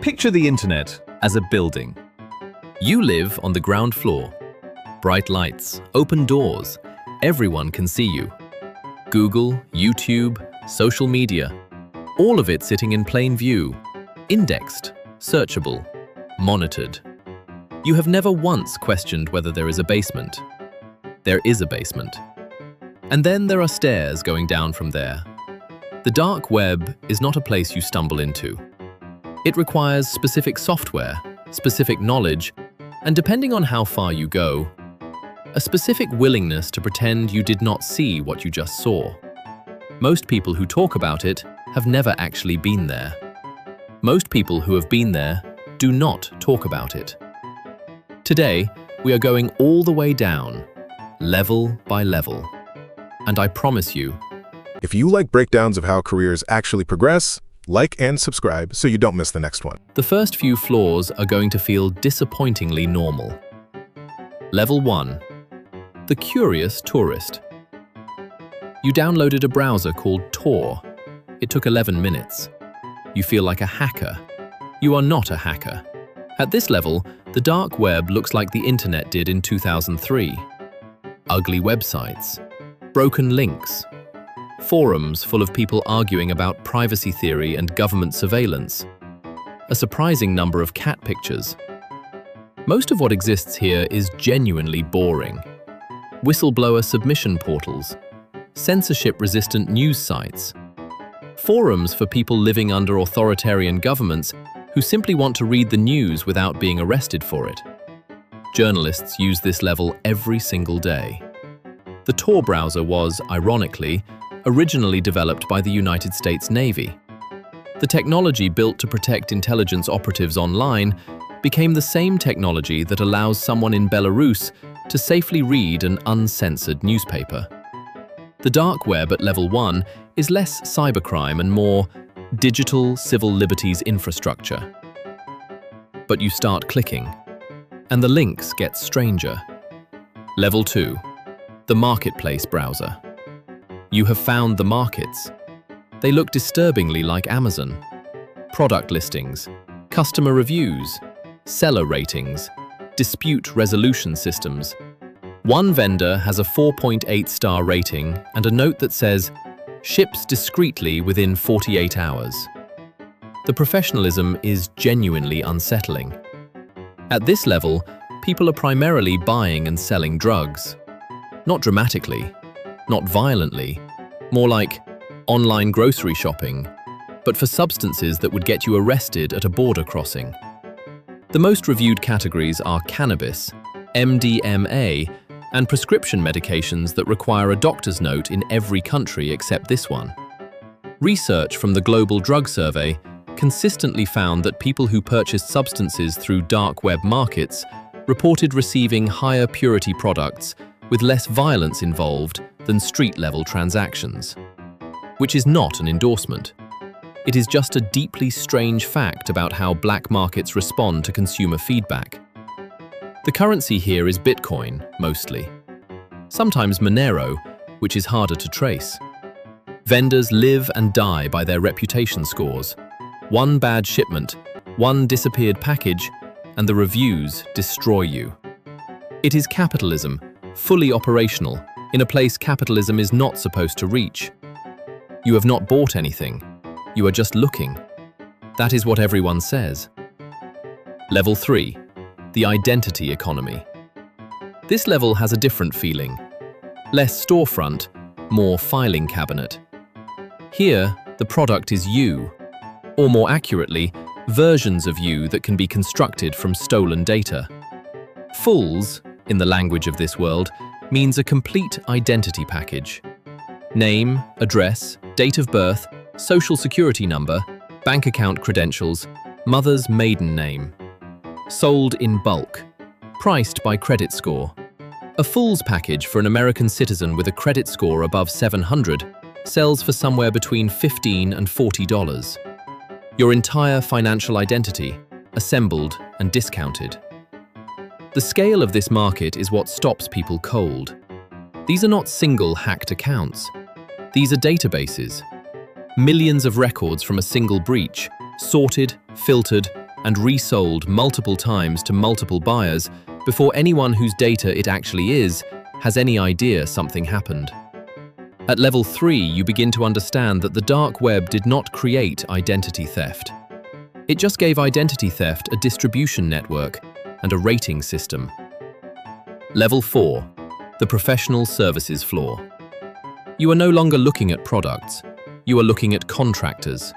Picture the internet as a building. You live on the ground floor. Bright lights, open doors, everyone can see you. Google, YouTube, social media, all of it sitting in plain view, indexed, searchable, monitored. You have never once questioned whether there is a basement. There is a basement. And then there are stairs going down from there. The dark web is not a place you stumble into. It requires specific software, specific knowledge, and depending on how far you go, a specific willingness to pretend you did not see what you just saw. Most people who talk about it have never actually been there. Most people who have been there do not talk about it. Today, we are going all the way down, level by level. And I promise you, if you like breakdowns of how careers actually progress, like and subscribe so you don't miss the next one. the first few floors are going to feel disappointingly normal. Level 1. The Curious Tourist. You downloaded a browser called Tor. It took 11 minutes. You feel like a hacker. You are not a hacker. At this level, the dark web looks like the internet did in 2003. Ugly websites, broken links, forums full of people arguing about privacy theory and government surveillance, a surprising number of cat pictures. Most of what exists here is genuinely boring. Whistleblower submission portals, censorship-resistant news sites, forums for people living under authoritarian governments who simply want to read the news without being arrested for it. Journalists use this level every single day. The Tor browser was, ironically, originally developed by the United States Navy. The technology built to protect intelligence operatives online became the same technology that allows someone in Belarus to safely read an uncensored newspaper. The dark web at level 1 is less cybercrime and more digital civil liberties infrastructure. But you start clicking, and the links get stranger. Level 2. The Marketplace browser. You have found the markets. They look disturbingly like Amazon. Product listings, customer reviews, seller ratings, dispute resolution systems. One vendor has a 4.8-star rating and a note that says, "Ships discreetly within 48 hours." The professionalism is genuinely unsettling. At this level, people are primarily buying and selling drugs. Not dramatically, not violently, more like online grocery shopping, but for substances that would get you arrested at a border crossing. The most reviewed categories are cannabis, MDMA, and prescription medications that require a doctor's note in every country except this one. Research from the Global Drug Survey consistently found that people who purchased substances through dark web markets reported receiving higher purity products with less violence involved than street-level transactions. Which is not an endorsement. It is just a deeply strange fact about how black markets respond to consumer feedback. The currency here is Bitcoin, mostly. Sometimes Monero, which is harder to trace. Vendors live and die by their reputation scores. One bad shipment, one disappeared package, and the reviews destroy you. It is capitalism, fully operational, in a place capitalism is not supposed to reach. You have not bought anything. You are just looking. That is what everyone says. Level 3. The Identity Economy. This level has a different feeling. Less storefront, more filing cabinet. Here, the product is you, or more accurately, versions of you that can be constructed from stolen data. Fools, in the language of this world, means a complete identity package. Name, address, date of birth, social security number, bank account credentials, mother's maiden name. Sold in bulk. Priced by credit score. A fool's package for an American citizen with a credit score above 700 sells for somewhere between $15 and $40. Your entire financial identity, assembled and discounted. The scale of this market is what stops people cold. These are not single hacked accounts. These are databases. Millions of records from a single breach, sorted, filtered, and resold multiple times to multiple buyers before anyone whose data it actually is has any idea something happened. At level 3, you begin to understand that the dark web did not create identity theft. It just gave identity theft a distribution network and a rating system. Level 4, the professional services floor. You are no longer looking at products, you are looking at contractors.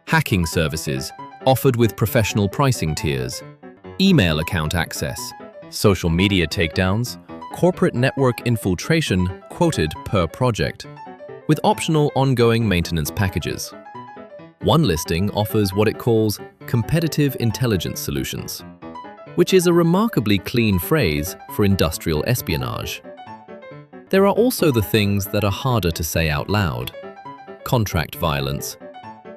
Hacking services, offered with professional pricing tiers, email account access, social media takedowns, corporate network infiltration quoted per project, with optional ongoing maintenance packages. One listing offers what it calls competitive intelligence solutions, which is a remarkably clean phrase for industrial espionage. There are also the things that are harder to say out loud. Contract violence.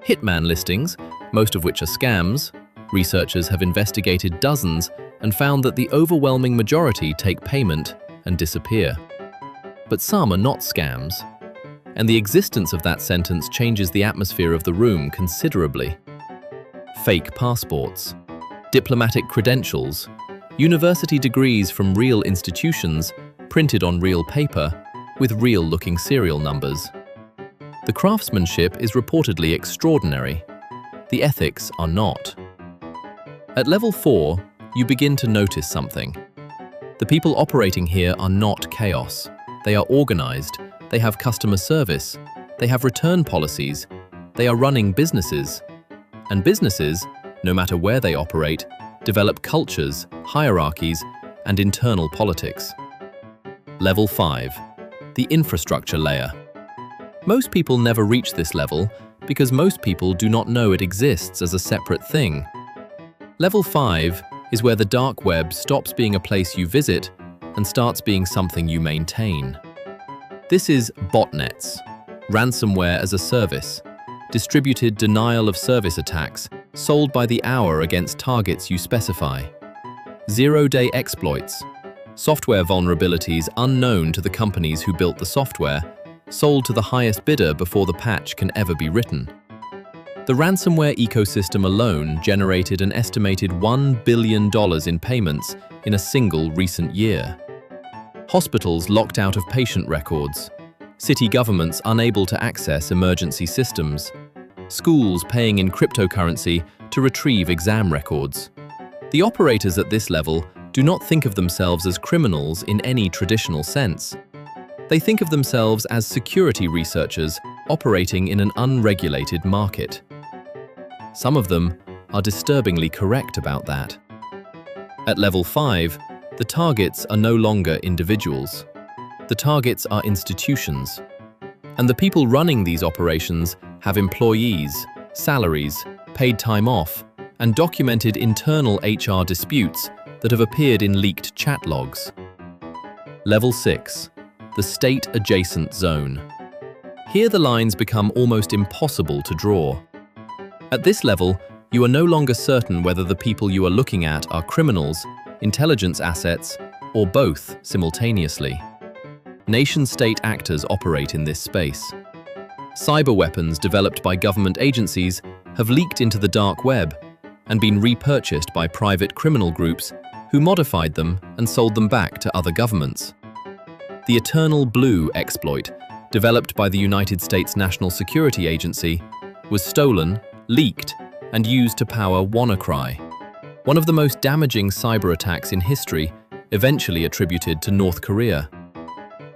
Hitman listings, most of which are scams. Researchers have investigated dozens and found that the overwhelming majority take payment and disappear. But some are not scams, and the existence of that sentence changes the atmosphere of the room considerably. Fake passports, diplomatic credentials, university degrees from real institutions printed on real paper with real-looking serial numbers. The craftsmanship is reportedly extraordinary. The ethics are not. At level 4, you begin to notice something. The people operating here are not chaos. They are organized, they have customer service, they have return policies, they are running businesses. And businesses, no matter where they operate, develop cultures, hierarchies, and internal politics. Level 5, the infrastructure layer. Most people never reach this level because most people do not know it exists as a separate thing. Level 5 is where the dark web stops being a place you visit and starts being something you maintain. This is botnets, ransomware as a service, distributed denial of service attacks sold by the hour against targets you specify. Zero-day exploits, software vulnerabilities unknown to the companies who built the software, sold to the highest bidder before the patch can ever be written. The ransomware ecosystem alone generated an estimated $1 billion in payments in a single recent year. Hospitals locked out of patient records, city governments unable to access emergency systems, schools paying in cryptocurrency to retrieve exam records. The operators at this level do not think of themselves as criminals in any traditional sense. They think of themselves as security researchers operating in an unregulated market. Some of them are disturbingly correct about that. At level 5, the targets are no longer individuals. The targets are institutions. And the people running these operations have employees, salaries, paid time off, and documented internal HR disputes that have appeared in leaked chat logs. Level 6, the state-adjacent zone. Here the lines become almost impossible to draw. At this level, you are no longer certain whether the people you are looking at are criminals, intelligence assets, or both simultaneously. Nation-state actors operate in this space. Cyber weapons developed by government agencies have leaked into the dark web and been repurchased by private criminal groups who modified them and sold them back to other governments. The Eternal Blue exploit, developed by the United States National Security Agency, was stolen, leaked, and used to power WannaCry, one of the most damaging cyber attacks in history, eventually attributed to North Korea.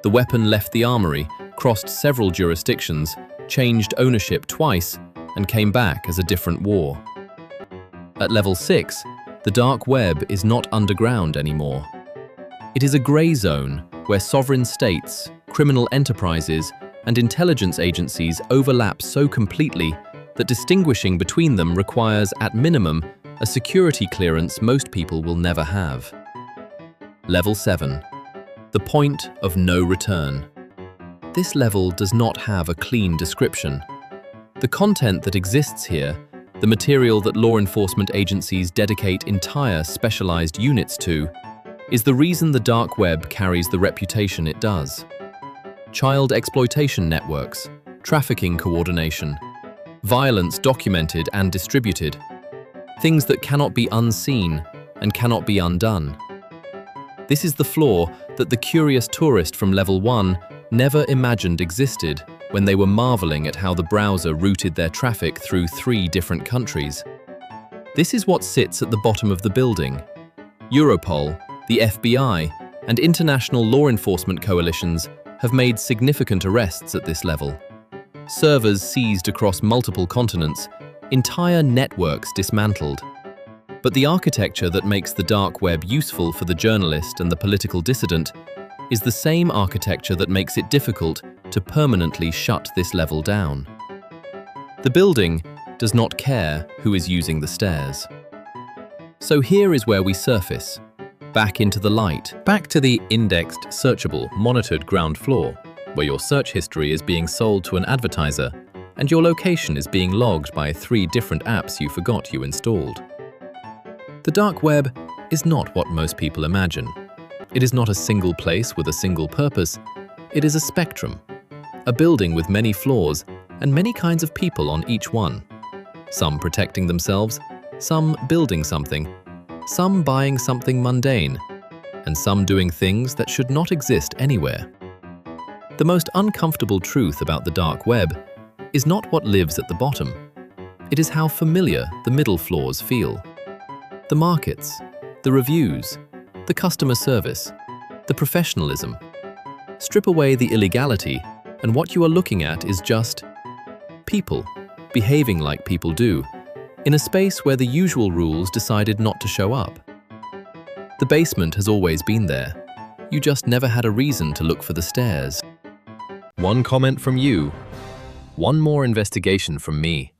The weapon left the armory, crossed several jurisdictions, changed ownership twice, and came back as a different war. At level 6, the dark web is not underground anymore. It is a grey zone where sovereign states, criminal enterprises, and intelligence agencies overlap so completely that distinguishing between them requires, at minimum, a security clearance most people will never have. Level 7. The point of no return. This level does not have a clean description. The content that exists here, the material that law enforcement agencies dedicate entire specialized units to, is the reason the dark web carries the reputation it does. Child exploitation networks, trafficking coordination, violence documented and distributed, things that cannot be unseen and cannot be undone. This is the flaw that the curious tourist from level 1 never imagined existed when they were marveling at how the browser routed their traffic through 3 different countries. This is what sits at the bottom of the building. Europol, the FBI, and international law enforcement coalitions have made significant arrests at this level. Servers seized across multiple continents, entire networks dismantled. But the architecture that makes the dark web useful for the journalist and the political dissident is the same architecture that makes it difficult to permanently shut this level down. The building does not care who is using the stairs. So here is where we surface, back into the light, back to the indexed, searchable, monitored ground floor, where your search history is being sold to an advertiser and your location is being logged by 3 different apps you forgot you installed. The dark web is not what most people imagine. It is not a single place with a single purpose. It is a spectrum, a building with many floors and many kinds of people on each one. Some protecting themselves, some building something, some buying something mundane, and some doing things that should not exist anywhere. The most uncomfortable truth about the dark web is not what lives at the bottom. It is how familiar the middle floors feel. The markets, the reviews, the customer service, the professionalism. Strip away the illegality, and what you are looking at is just people behaving like people do, in a space where the usual rules decided not to show up. The basement has always been there. You just never had a reason to look for the stairs. One comment from you, one more investigation from me.